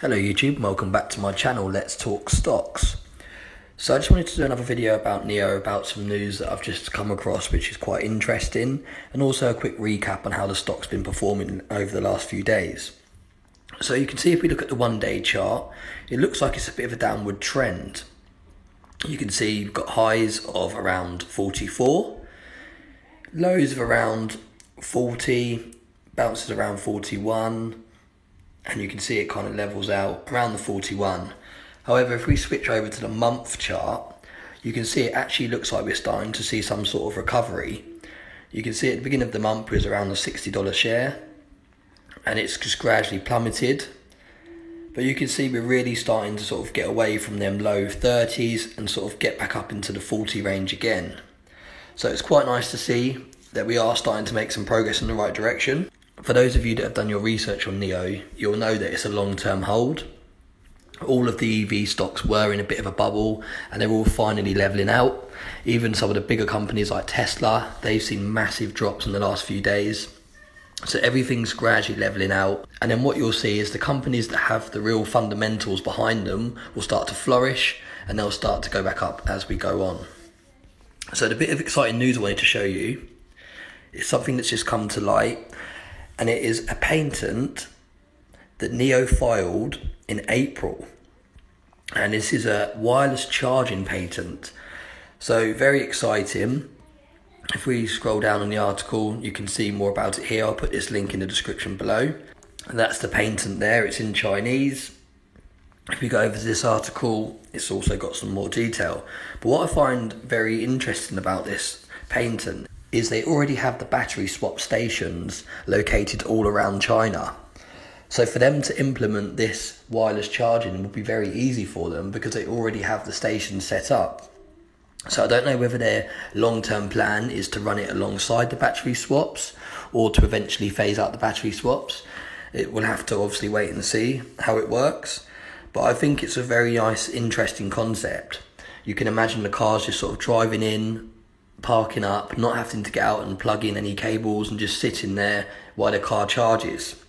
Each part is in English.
Hello YouTube, welcome back to my channel, Let's Talk Stocks. So I just wanted to do another video about NIO, about some news that I've just come across which is quite interesting, and also a quick recap on how the stock's been performing over the last few days. So you can see if we look at the 1 day chart, it looks like it's a bit of a downward trend. You can see you've got highs of around 44, lows of around 40, bounces around 41, and you can see it kind of levels out around the 41. However, if we switch over to the month chart, you can see it actually looks like we're starting to see some sort of recovery. You can see at the beginning of the month it was around the $60 share, and it's just gradually plummeted. But you can see we're really starting to sort of get away from them low 30s and sort of get back up into the 40 range again. So it's quite nice to see that we are starting to make some progress in the right direction. For those of you that have done your research on NIO, you'll know that it's a long-term hold. All of the EV stocks were in a bit of a bubble and they're all finally levelling out. Even some of the bigger companies like Tesla, they've seen massive drops in the last few days. So everything's gradually levelling out. And then what you'll see is the companies that have the real fundamentals behind them will start to flourish and they'll start to go back up as we go on. So the bit of exciting news I wanted to show you is something that's just come to light. And it is a patent that NIO filed in April. And this is a wireless charging patent. So very exciting. If we scroll down on the article, you can see more about it here. I'll put this link in the description below. And that's the patent there. It's in Chinese. If we go over to this article, it's also got some more detail. But what I find very interesting about this patent is they already have the battery swap stations located all around China. So for them to implement this wireless charging would be very easy for them because they already have the stations set up. So I don't know whether their long-term plan is to run it alongside the battery swaps or to eventually phase out the battery swaps. It will have to obviously wait and see how it works. But I think it's a very nice, interesting concept. You can imagine the cars just sort of driving in, parking up, not having to get out and plug in any cables and just sitting there while the car charges.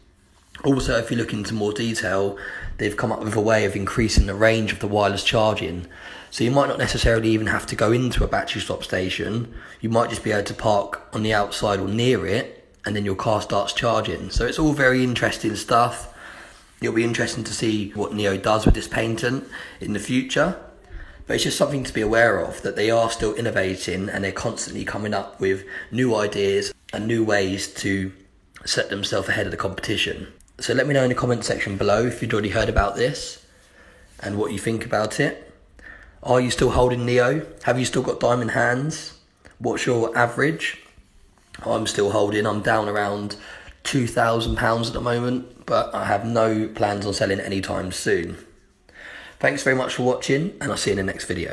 Also, if you look into more detail, they've come up with a way of increasing the range of the wireless charging. So you might not necessarily even have to go into a battery swap station. You might just be able to park on the outside or near it, and then your car starts charging. So it's all very interesting stuff. It'll be interesting to see what NIO does with this patent in the future. But it's just something to be aware of, that they are still innovating and they're constantly coming up with new ideas and new ways to set themselves ahead of the competition. So let me know in the comment section below if you'd already heard about this and what you think about it. Are you still holding NIO? Have you still got diamond hands? What's your average? I'm still holding. I'm down around £2,000 at the moment, but I have no plans on selling anytime soon. Thanks very much for watching, and I'll see you in the next video.